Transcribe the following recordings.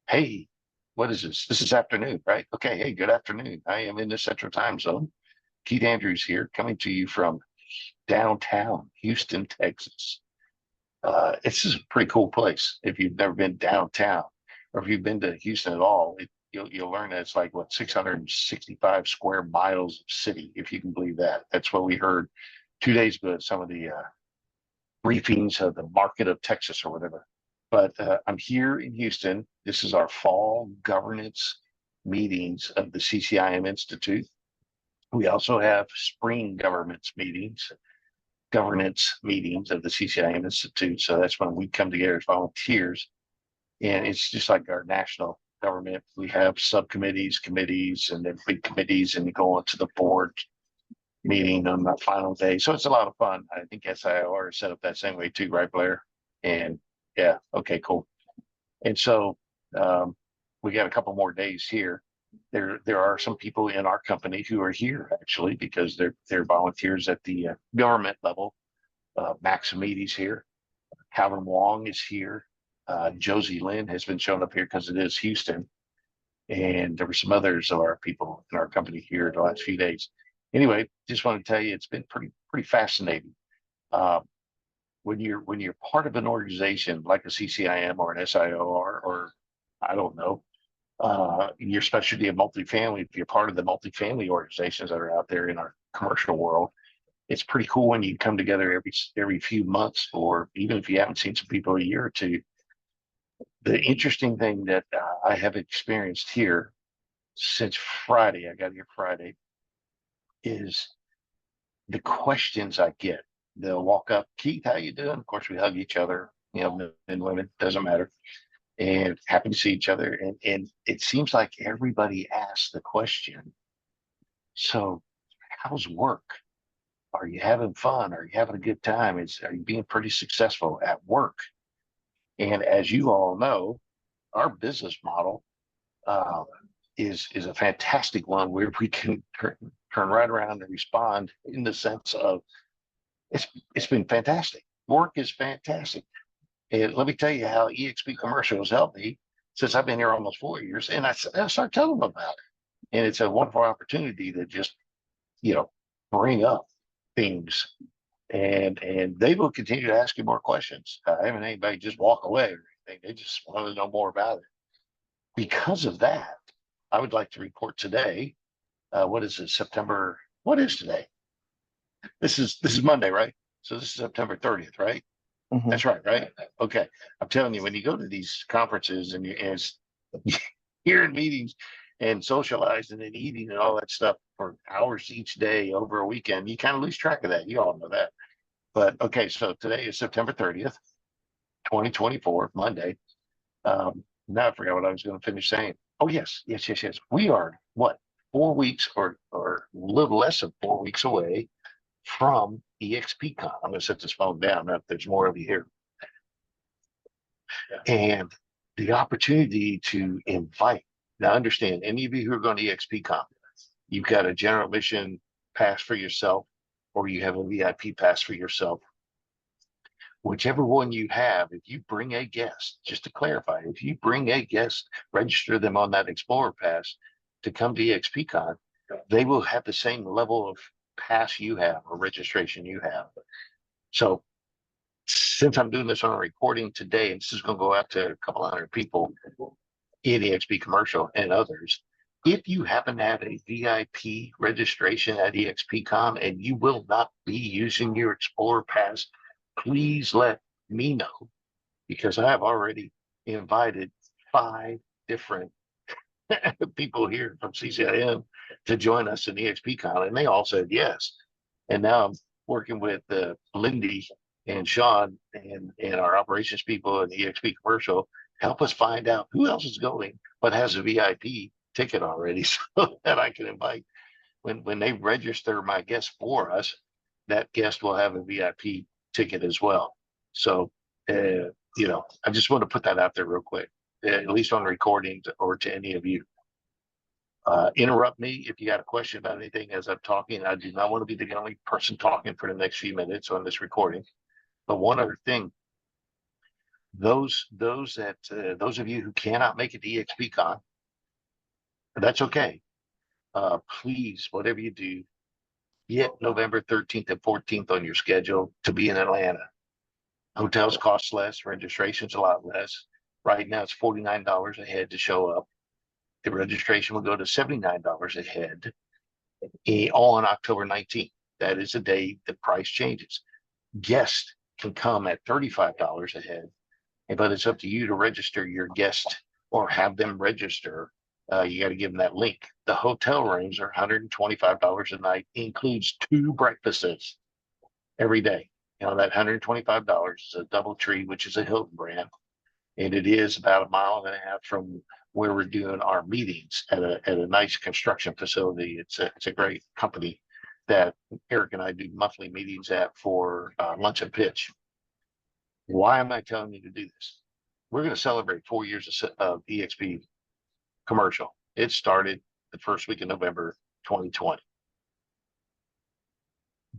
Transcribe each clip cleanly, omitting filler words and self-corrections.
Hey, what is this? This is afternoon, right? Okay. Hey, good afternoon. I am in the Central Time Zone. Keith Andrews here, coming to you from downtown Houston, Texas. It's just a pretty cool place. If you've never been downtown, or if you've been to Houston at all, you'll learn that it's like what 665 square miles of city, if you can believe that. That's what we heard 2 days ago at some of the briefings of the market of Texas or whatever. But I'm here in Houston. This is our fall governance meetings of the CCIM Institute. We also have spring governance meetings of the CCIM Institute. So that's when we come together as volunteers. And it's just like our national government. We have subcommittees, committees, and then big committees, and we go on to the board meeting on the final day. So it's a lot of fun. I think SIOR is set up that same way too, right, Blair? And yeah, okay, cool. And so we got a couple more days here. There are some people in our company who are here actually because they're volunteers at the government level. Max Amidi's here. Calvin Wong is here. Josie Lynn has been showing up here because it is Houston. And there were some others of our people in our company here the last few days. Anyway, just want to tell you, it's been pretty fascinating. Uh, when you're part of an organization like a CCIM or an SIOR or I don't know, your specialty of multifamily, if you're part of the multifamily organizations that are out there in our commercial world, it's pretty cool when you come together every few months, or even if you haven't seen some people a year or two. The interesting thing that I have experienced here since Friday, I got here Friday, is the questions I get. They'll walk up, Keith, how you doing? Of course, we hug each other, men and women, doesn't matter. And happy to see each other. And it seems like everybody asks the question, so how's work? Are you having fun? Are you having a good time? Are you being pretty successful at work? And as you all know, our business model uh, is a fantastic one where we can turn right around and respond in the sense of it's it's been fantastic. Work is fantastic. And let me tell you how EXP Commercial has helped me since I've been here almost 4 years. And I start telling them about it. And it's a wonderful opportunity to just, you know, bring up things. And they will continue to ask you more questions. I haven't anybody just walk away or anything. They just want to know more about it. Because of that, I would like to report today. What is it? September. What is today? This is Monday, right? So this is September 30th, right? Mhm. That's right, right? Okay. I'm telling you, when you go to these conferences and you're in meetings and socializing and eating and all that stuff for hours each day over a weekend, you kind of lose track of that. You all know that. But okay, so today is September 30th, 2024, Monday. Now I forgot what I was going to finish saying. Oh, yes. We are what, 4 weeks or a little less than 4 weeks away from EXPCon. I'm going to set this phone down. Now, if there's more of you here. And the opportunity to invite. Now, understand, any of you who are going to EXPCon, you've got a general admission pass for yourself, or you have a VIP pass for yourself. Whichever one you have, if you bring a guest, just to clarify, if you bring a guest, register them on that Explorer Pass to come to EXPCon, they will have the same level of pass you have or registration you have. So since I'm doing this on a recording today, and this is going to go out to a couple hundred people in EXP Commercial and others, if you happen to have a VIP registration at EXPCon and you will not be using your Explorer Pass, please let me know, because I have already invited 5 different people here from CCIM to join us in EXPCon, and they all said yes. And now I'm working with Lindy and Sean and our operations people and EXP Commercial, help us find out who else is going but has a VIP ticket already, so that I can invite when they register my guest for us, that guest will have a VIP ticket as well. So, I just want to put that out there real quick, at least on recording or to any of you. Interrupt me if you got a question about anything as I'm talking. I do not want to be the only person talking for the next few minutes on this recording. But one other thing, those of you who cannot make it to EXPCon, that's okay. Please, whatever you do, get November 13th and 14th on your schedule to be in Atlanta. Hotels cost less, registration's a lot less. Right now it's $49 a head to show up. The registration will go to $79 a head on October 19th. That is the day the price changes. Guests can come at $35 a head, but it's up to you to register your guest or have them register. You got to give them that link. The hotel rooms are $125 a night, includes 2 breakfasts every day. You know, that $125 is a DoubleTree, which is a Hilton brand, and it is about a mile and a half from where we're doing our meetings at a nice construction facility. It's a great company that Eric and I do monthly meetings at for lunch and pitch. Why am I telling you to do this? We're going to celebrate 4 years of EXP commercial. It started the first week of November 2020.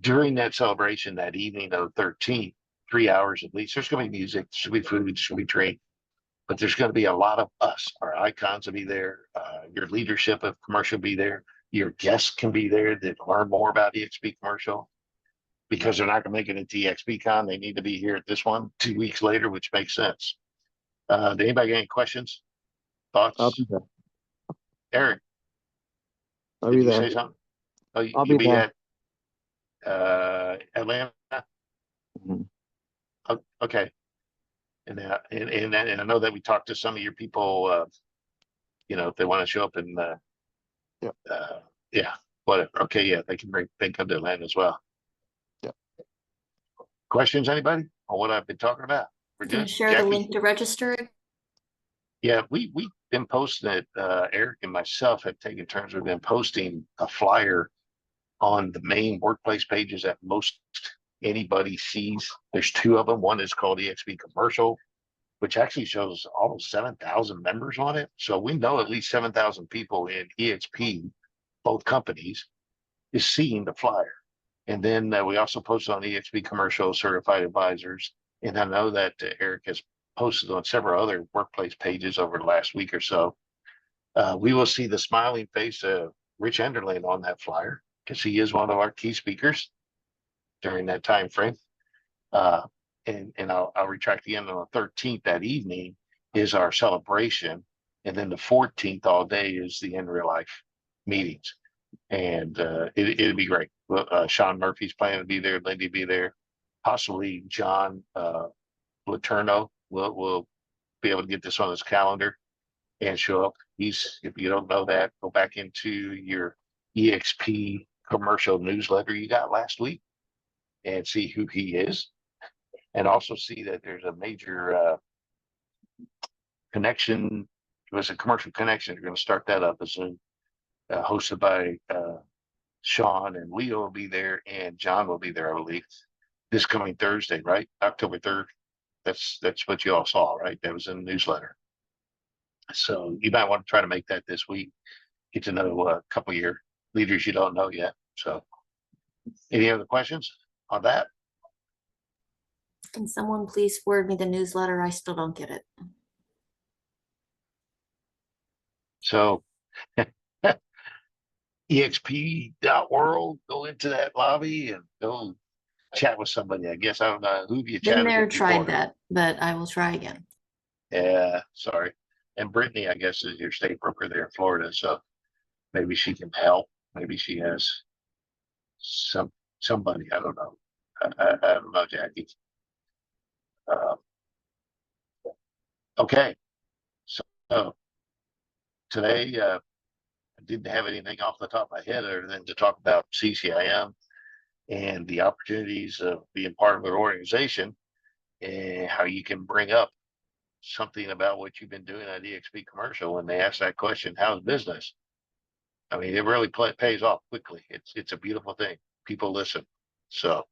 During that celebration, that evening of the 13th, 3 hours at least, there's going to be music, there's going to be food, there's going to be drink, but there's going to be a lot of us. Our icons will be there. Your leadership of commercial will be there. Your guests can be there that learn more about EXP commercial, because they're not going to make it into EXPCon. They need to be here at this one 2 weeks later, which makes sense. Did anybody get any questions, I'll thoughts? be there. Eric, I'll did be you there. say something? Oh, I'll you'll be be there. at Atlanta? Mhm. Oh, okay. And I know that we talked to some of your people, you know, if they want to show up and Yep. yeah, whatever. Okay, yeah, they can come to Atlanta as well. Yep. Questions, anybody, on what I've been talking about? We're Can you good. share the Jackie? link to register? Yeah, we've been posting it. Eric and myself have taken turns. We've been posting a flyer on the main workplace pages that most anybody sees. There's 2 of them. One is called EXP Commercial, which actually shows almost 7,000 members on it. So we know at least 7,000 people in EXP, both companies, is seeing the flyer. And then we also post on EXP Commercial Certified Advisors. And I know that Eric has posted on several other workplace pages over the last week or so. We will see the smiling face of Rich Enderlin on that flyer, because he is one of our key speakers during that time frame. And I'll retract again. On the 13th, that evening, is our celebration, and then the 14th all day is the in real life meetings, and it'll be great. Sean Murphy's planning to be there, Lindy be there, possibly John Laterno will be able to get this on his calendar and show up. He's, if you don't know that, go back into your EXP commercial newsletter you got last week and see who he is, and also see that there's a major connection. It was a commercial connection. They're going to start that up as soon, hosted by Sean, and Leo will be there, and John will be there, I believe, this coming Thursday, right? October 3rd. That's what you all saw, right? That was in the newsletter. So you might want to try to make that this week. Get to know a couple of your leaders you don't know yet. So any other questions on that? Can someone please forward me the newsletter? I still don't get it. So exp.world, go into that lobby and go chat with somebody. I guess I don't know who you Been chatted there, with tried before. that, but I will try again. Yeah, sorry. And Brittany, I guess, is your state broker there in Florida, so maybe she can help. Maybe she has somebody. I don't know. I don't know, Jackie. Uh, okay, so today I didn't have anything off the top of my head other than to talk about CCIM and the opportunities of being part of an organization, and how you can bring up something about what you've been doing at EXP Commercial when they ask that question, how's business? I mean, it really pays off quickly. It's a beautiful thing. People listen. So,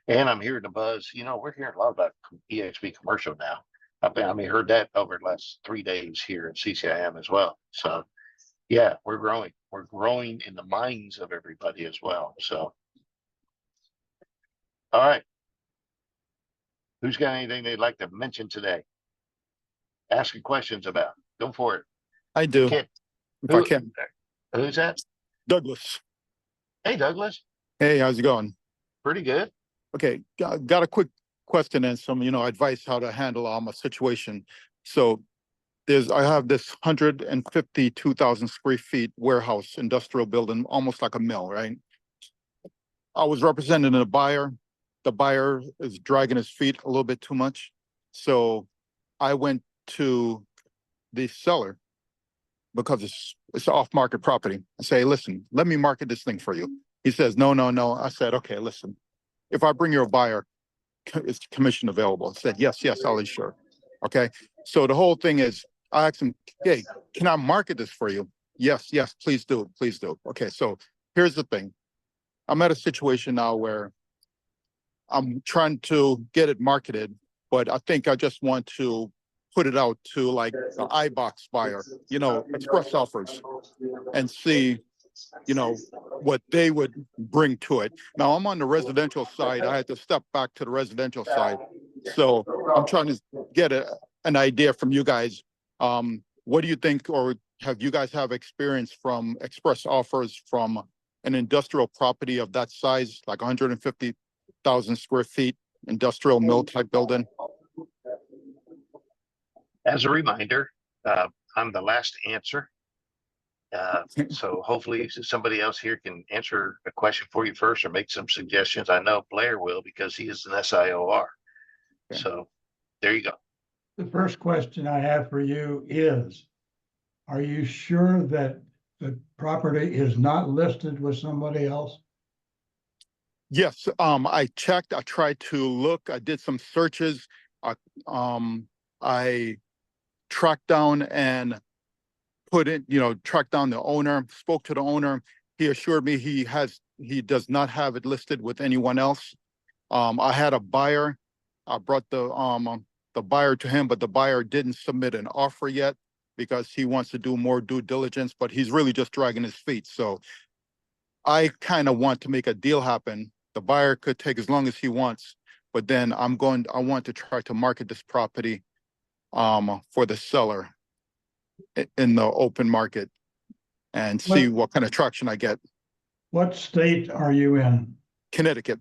and I'm hearing the buzz. You know, we're hearing a lot about EXP Commercial now. I mean, heard that over the last 3 days here at CCIM as well. So, yeah, we're growing. We're growing in the minds of everybody as well. So, all right. Who's got anything they'd like to mention today? asking questions about. Go for it. I do, Kid, if I who, can. who's that? Douglas, Hey, Douglas. hey, how's it going? Pretty good. Okay, got a quick question and some, advice how to handle a situation. So I have this 152,000 square feet warehouse industrial building, almost like a mill, right? I was representing a buyer. The buyer is dragging his feet a little bit too much. So I went to the seller because it's off-market property. I say, listen, let me market this thing for you. He says, no, no, no. I said, okay, listen, if I bring you a buyer, is commission available? I said, yes, yes, I'll insure. Okay. So the whole thing is, I asked him, hey, can I market this for you? Yes, yes, please do, please do. Okay, so here's the thing. I'm at a situation now where I'm trying to get it marketed, but I think I just want to put it out to like the iBox buyer, express offers, and see, what they would bring to it. Now I'm on the residential side. I had to step back to the residential side. So I'm trying to get an idea from you guys. What do you think, or have you guys have experience from express offers from an industrial property of that size, like 150,000 square feet, industrial mill type building? As a reminder, I'm the last answer. So hopefully somebody else here can answer a question for you first or make some suggestions. I know Blair will because he is an SIOR. Okay. So there you go. The first question I have for you is, are you sure that the property is not listed with somebody else? Yes, I checked, I tried to look, I did some searches. I tracked down and tracked down the owner, spoke to the owner. He assured me he does not have it listed with anyone else. I had a buyer. I brought the buyer to him, but the buyer didn't submit an offer yet because he wants to do more due diligence, but he's really just dragging his feet. So I kind of want to make a deal happen. The buyer could take as long as he wants, but then I want to try to market this property for the seller in the open market and see what kind of traction I get. What state are you in? Connecticut.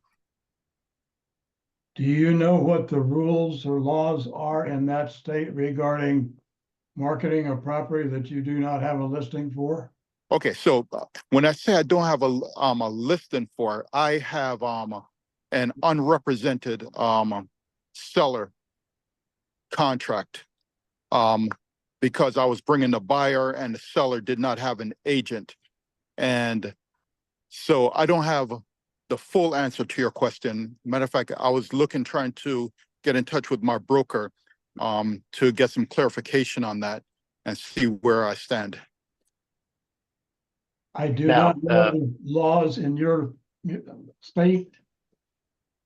Do you know what the rules or laws are in that state regarding marketing a property that you do not have a listing for? Okay, so when I say I don't have a listing for, I have an unrepresented seller contract because I was bringing the buyer and the seller did not have an agent, and so I don't have the full answer to your question. Matter of fact, I was trying to get in touch with my broker to get some clarification on that and see where I stand. I do Now, not know the laws in your state.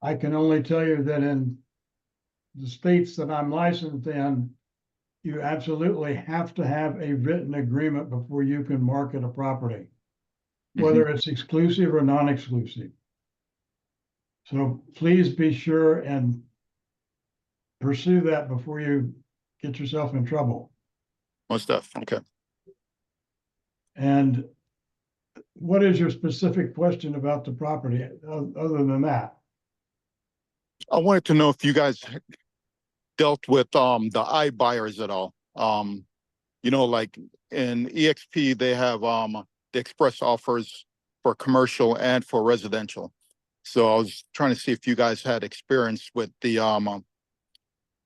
I can only tell you that in the states that I'm licensed in, you absolutely have to have a written agreement before you can market a property, whether it's exclusive or non-exclusive. So please be sure and pursue that before you get yourself in trouble. Most stuff. Okay. And what is your specific question about the property other than that? I wanted to know if you guys dealt with the iBuyers at all. Like in EXP, they have the express offers for commercial and for residential. So I was trying to see if you guys had experience with the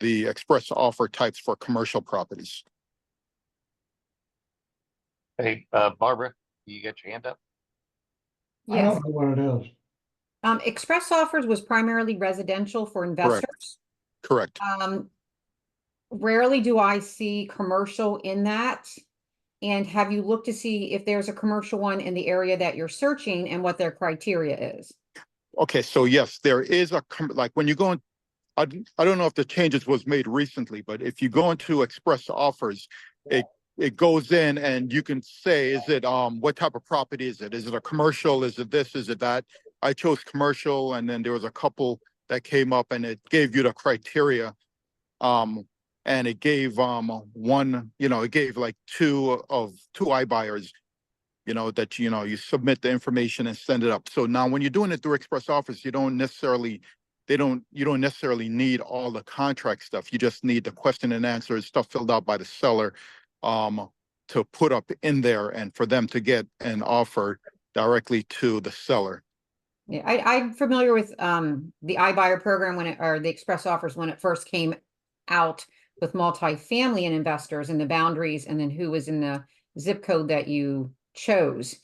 express offer types for commercial properties. Hey, Barbara, you got your hand up? I Yes, don't know what it is. express offers was primarily residential for investors. Correct. Rarely do I see commercial in that. And have you looked to see if there's a commercial one in the area that you're searching and what their criteria is? Okay, so yes, there is like when you go in, I don't know if the changes was made recently, but if you go into express offers, it goes in and you can say, is it what type of property is it? Is it a commercial? Is it this? Is it that? I chose commercial, and then there was a couple that came up and it gave you the criteria. and it gave one, it gave like two iBuyers, that you submit the information and send it up. So now when you're doing it through Express Office, you don't necessarily need all the contract stuff. You just need the question and answers, stuff filled out by the seller, to put up in there and for them to get an offer directly to the seller. Yeah, I'm familiar with the iBuyer program or the Express Offers when it first came out with multifamily and investors and the boundaries and then who was in the zip code that you chose.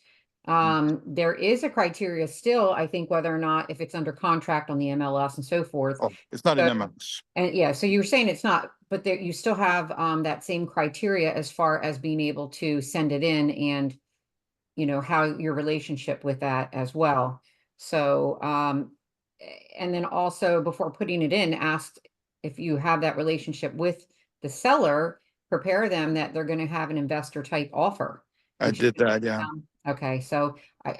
There is a criteria still, I think, whether or not if it's under contract on the MLS and so forth. Oh, it's not an So- MLS. And yeah, so you were saying it's not, but there you still have that same criteria as far as being able to send it in and how your relationship with that as well. So and then also before putting it in, ask if you have that relationship with the seller, prepare them that they're going to have an investor type offer. I which did is- that, yeah. Okay, so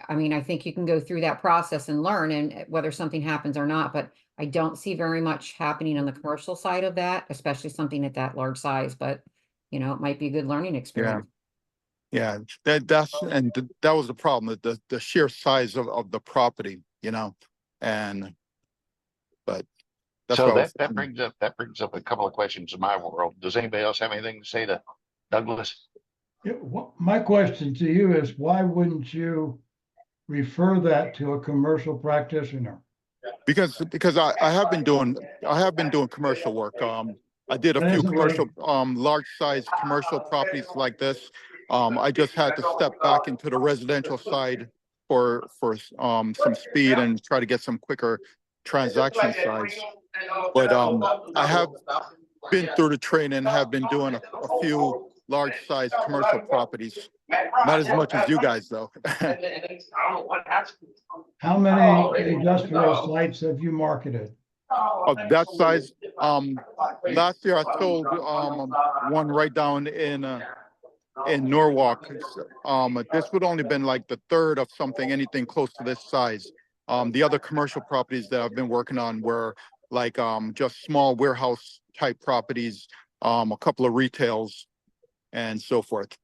I mean, I think you can go through that process and learn and whether something happens or not, but I don't see very much happening on the commercial side of that, especially something at that large size, but it might be a good learning experience. Yeah, that was the problem, the sheer size of the property, and but that's So what I was that brings up a couple of questions in my world. Does anybody else have anything to say to Douglas? Yeah, my question to you is, why wouldn't you refer that to a commercial practitioner? because I have been doing commercial work. I did a That few isn't commercial large size commercial properties like this. I just had to step back into the residential side for some speed and try to get some quicker transaction size. But I have been through the training, have been doing a few large size commercial properties. Not as much as you guys though. How many industrial sites have you marketed? Of that size, last year I sold one right down in Norwalk. This would only been like the third of something, anything close to this size. The other commercial properties that I've been working on were like just small warehouse type properties, a couple of retails and so forth.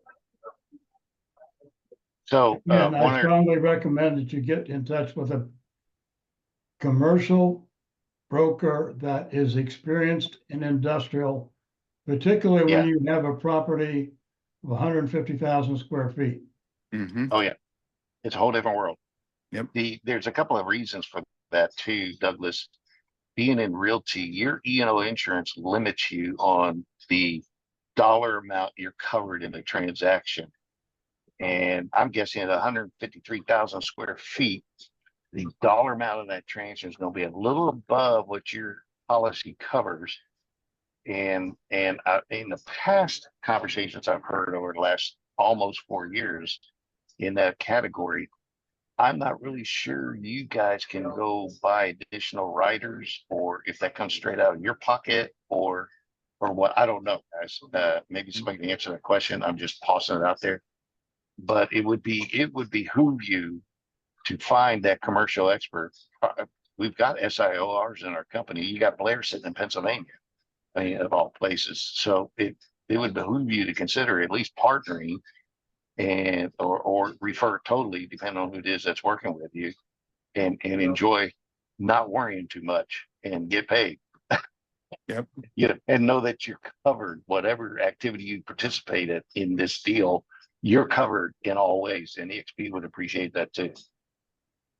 So And I strongly recommend that you get in touch with a commercial broker that is experienced in industrial, particularly when you have a property of 150,000 square feet. Mm-hmm. oh yeah, it's a whole different world. Yep. There's a couple of reasons for that too, Douglas. Being in realty, your E&O insurance limits you on the dollar amount you're covered in a transaction. And I'm guessing at 153,000 square feet, the dollar amount of that transaction is going to be a little above what your policy covers. And in the past conversations I've heard over the last almost 4 years in that category, I'm not really sure you guys can go buy additional riders, or if that comes straight out of your pocket, or what. I don't know, guys. Maybe somebody can answer that question. I'm just tossing it out there. But it would behoove you to find that commercial expert. We've got SIORs in our company. You got Blair sitting in Pennsylvania, I mean, of all places. So it would behoove you to consider at least partnering and or refer totally, depending on who it is that's working with you, and enjoy not worrying too much and get paid. Yep. Yeah, and know that you're covered. Whatever activity you participate in this deal, you're covered in all ways, and EXP would appreciate that too.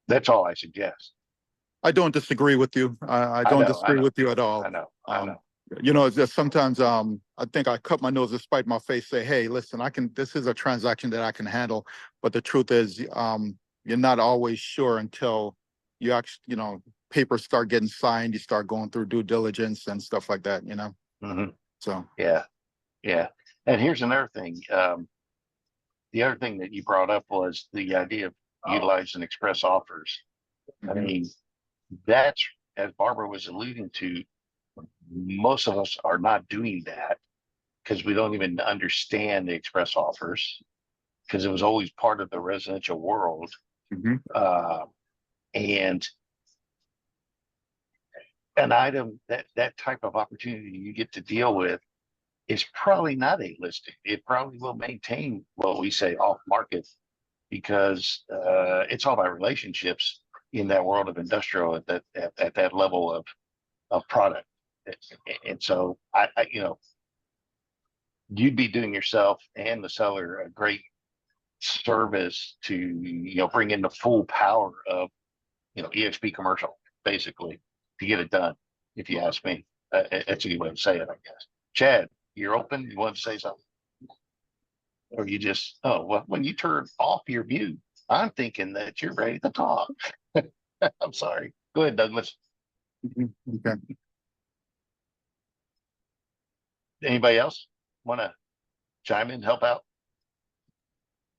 That's all I suggest. I don't disagree with you. I don't disagree with you at all. I know. It's just sometimes I think I cut my nose to spite my face, say, hey, listen, this is a transaction that I can handle. But the truth is, you're not always sure until you actually, papers start getting signed, you start going through due diligence and stuff like that, Mm-hmm. So Yeah. And here's another thing. The other thing that you brought up was the idea of utilizing express offers. I mean, that's, as Barbara was alluding to, most of us are not doing that because we don't even understand the express offers, because it was always part of the residential world. Mhm. And an item that type of opportunity you get to deal with it's probably not a listing. It probably will maintain what we say off market because it's all about relationships in that world of industrial at that level of product. And so you know, you'd be doing yourself and the seller a great service to, you know, bring in the full power of, you know, EXP commercial, basically, to get it done, if you ask me. That's a good way to say it, I guess. Chad, you're open, you want to say something? Or you just, oh, well, when you turn off your mute, I'm thinking that you're ready to talk. I'm sorry. Go ahead, Douglas. Okay. Anybody else want to chime in, help out?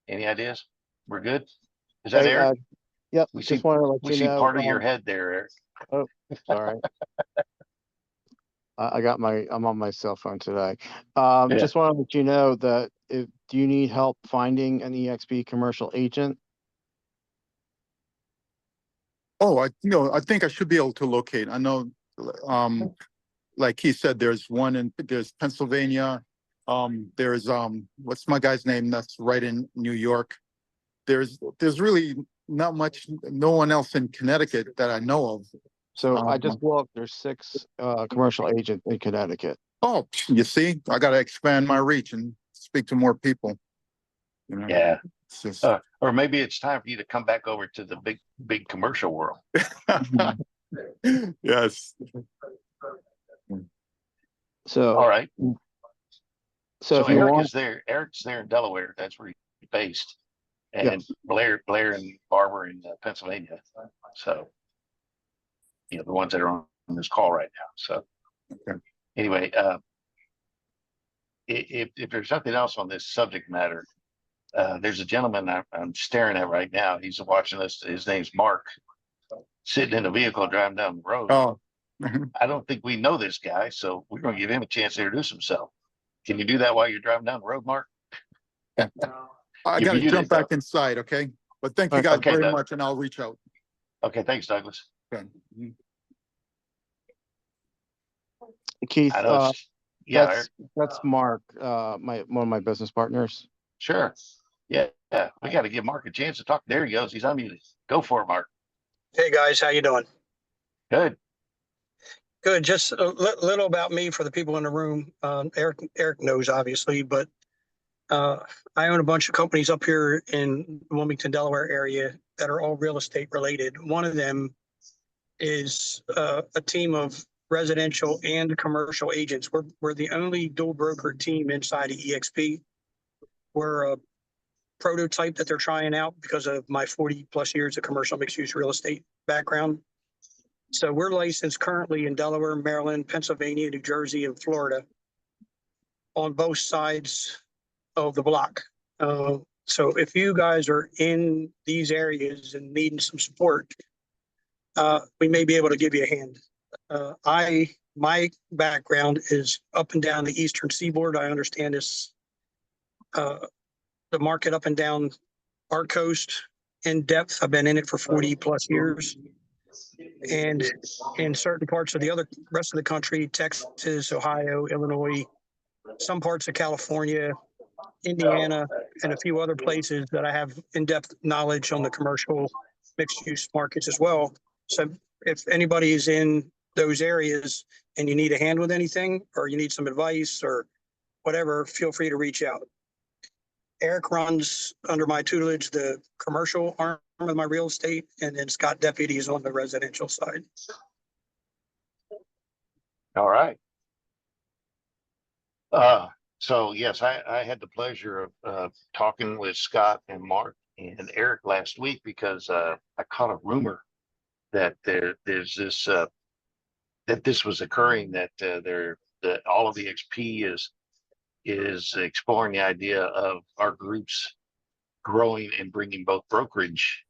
Any ideas? We're good? Is that Hey, Eric? yep, We see, just wanted to let we you see know. part of your head there, Eric. Oh, sorry. I'm on my cell phone today. Yeah. Just want to let you know that do you need help finding an EXP commercial agent? Oh, I think I should be able to locate. I know, like he said, there's Pennsylvania. There's, what's my guy's name? That's right in New York. There's really not much, no one else in Connecticut that I know of. So I just looked, there's 6 commercial agents in Connecticut. Oh, you see, I got to expand my reach and speak to more people. You know, Yeah. it's just, Or maybe it's time for you to come back over to the big commercial world. yes. So, All right. so if So you Eric want, is there. Eric's there in Delaware. That's where he's based. And Yeah. Blair and Barbara in Pennsylvania. So, you know, the ones that are on this call right now. So anyway, if there's nothing else on this subject matter, there's a gentleman I'm staring at right now. He's watching us. His name's Mark, sitting in a vehicle driving down the road. Oh, I don't think we know this guy, so we're going to give him a chance to introduce himself. Can you do that while you're driving down the road, Mark? I You got to muted, jump though. back inside. Okay. But thank you guys Okay, very Doug. much, and I'll reach out. Okay, thanks, Douglas. Okay. Keith, I know. Yeah, Eric, that's Mark, one of my business partners. sure. Yeah, we got to give Mark a chance to talk. There he goes. He's unmuted. Go for it, Mark. Hey guys, how you doing? Good. Good. Just a little about me for the people in the room. Eric knows obviously, but I own a bunch of companies up here in Wilmington, Delaware area that are all real estate related. One of them is a team of residential and commercial agents. We're the only dual broker team inside of EXP. We're a prototype that they're trying out because of my 40 plus years of commercial mixed use real estate background. So we're licensed currently in Delaware, Maryland, Pennsylvania, New Jersey, and Florida on both sides of the block. So if you guys are in these areas and needing some support, we may be able to give you a hand. My background is up and down the Eastern Seaboard. I understand this, the market up and down our coast in depth. I've been in it for 40 plus years. And in certain parts of the rest of the country, Texas, Ohio, Illinois, some parts of California, Indiana, and a few other places that I have in-depth knowledge on the commercial mixed-use markets as well. So if anybody is in those areas and you need a hand with anything, or you need some advice or whatever, feel free to reach out. Eric runs under my tutelage the commercial arm of my real estate, and then Scott Deputy is on the residential side. All right. So yes, I had the pleasure of talking with Scott and Mark and Eric last week because I caught a rumor that there's this that this was occurring, that all of the XP is exploring the idea of our groups growing and bringing both brokerage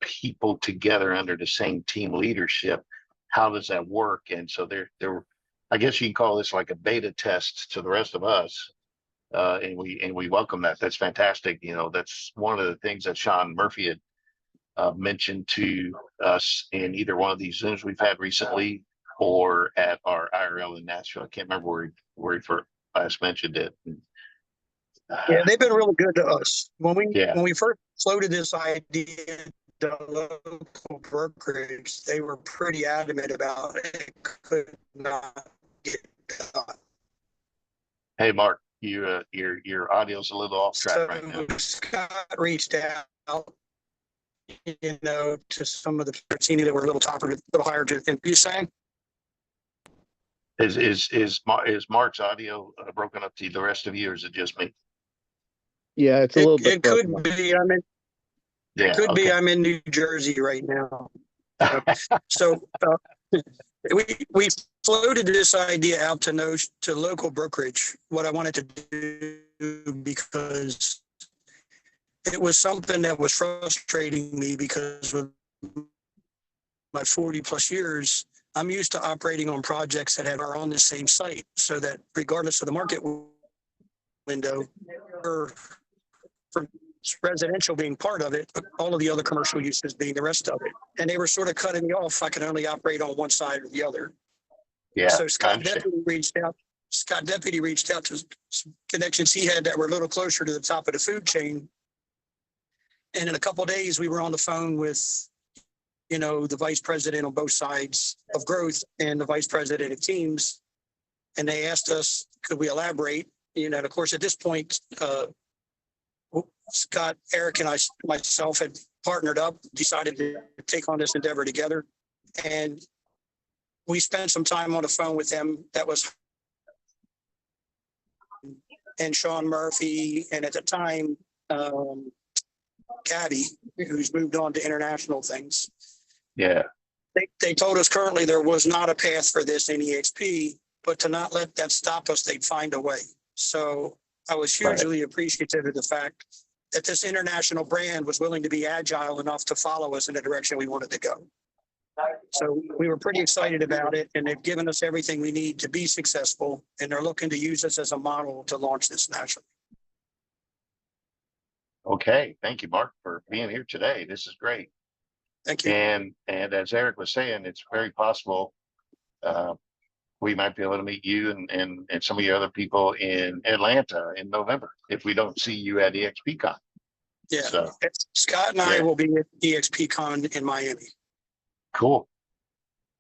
people together under the same team leadership. How does that work? And so there, I guess you can call this like a beta test to the rest of us. And we welcome that. That's fantastic. You know, that's one of the things that Sean Murphy had mentioned to us in either one of these Zooms we've had recently, or at our IRL in Nashville. I can't remember where he first last mentioned it. Yeah, they've been really good to us. Yeah. When we first floated this idea to local brokerage, they were pretty adamant about it. Could not get done. Hey, Mark, your audio's a little off track right now. So Scott reached out, to some of the senior that were a little topper, a little higher. And you saying? Is Mark's audio broken up to the rest of you, or is it just me? Yeah, it's a little bit It could broken up. be. Yeah. Could be. Okay. I'm in New Jersey right now. So we floated this idea out to local brokerage. What I wanted to do, because it was something that was frustrating me, because with my 40 plus years, I'm used to operating on projects that are on the same site, so that regardless of the market window, or for residential being part of it, but all of the other commercial uses being the rest of it. And they were sort of cutting me off. I could only operate on one side or the other. Yeah. So I Scott understand. Deputy reached out to some connections he had that were a little closer to the top of the food chain. And in a couple of days, we were on the phone with, the vice president on both sides of growth and the vice president of teams. And they asked us, could we elaborate? And of course, at this point, Scott, Eric, and myself had partnered up, decided to take on this endeavor together. And we spent some time on the phone with them. That was, and Sean Murphy, and at the time, Gabby, who's moved on to international things. Yeah. They told us currently there was not a path for this in EXP, but to not let that stop us, they'd find a way. So I was hugely appreciative of the fact that this international brand was willing to be agile enough to follow us in the direction we wanted to go. So we were pretty excited about it, and they've given us everything we need to be successful, and they're looking to use us as a model to launch this nationally. Okay. Thank you, Mark, for being here today. This is great. Thank you. And as Eric was saying, it's very possible we might be able to meet you and some of your other people in Atlanta in November if we don't see you at EXPCon. Yeah. So, Scott and I yeah. will be at EXPCon in Miami. Cool.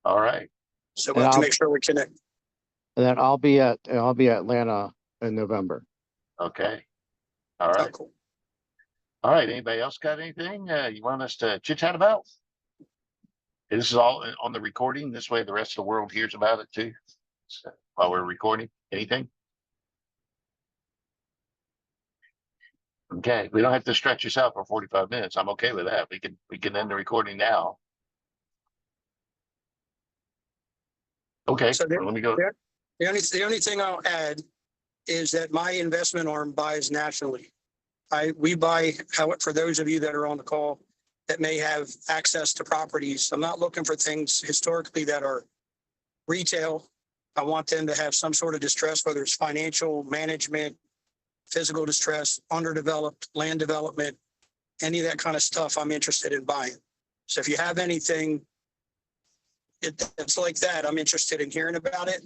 All right. So we'll have to make sure we connect. And then I'll be at Atlanta in November. Okay. All Oh, right. cool. All right. Anybody else got anything you want us to chit chat about? This is all on the recording. This way the rest of the world hears about it too. So, while we're recording. Anything? Okay. We don't have to stretch this out for 45 minutes. I'm okay with that. We can end the recording now. Okay. So Well, let me go. the only thing I'll add is that my investment arm buys nationally. We buy, for those of you that are on the call that may have access to properties, I'm not looking for things historically that are retail. I want them to have some sort of distress, whether it's financial, management, physical distress, underdeveloped, land development, any of that kind of stuff I'm interested in buying. So if you have anything it's like that, I'm interested in hearing about it.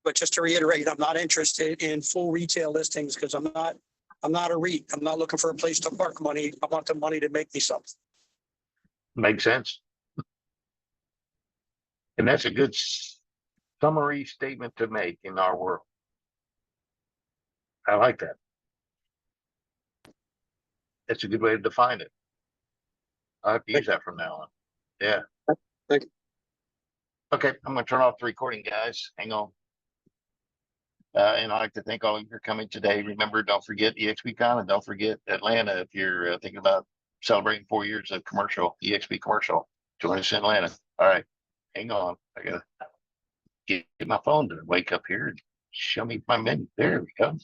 But just to reiterate, I'm not interested in full retail listings, because I'm not a REIT. I'm not looking for a place to park money. I want the money to make me something. Makes sense. And that's a good summary statement to make in our world. I like that. That's a good way to define it. I have to use that from now on. Yeah. Thank you. Okay, I'm gonna turn off the recording, guys. Hang on. And I'd like to thank all of you for coming today. Remember, don't forget EXPCon, and don't forget Atlanta if you're thinking about celebrating 4 years of commercial, EXP commercial. Join us in Atlanta. All right, hang on. I gotta get my phone to wake up here and show me my menu. There we go.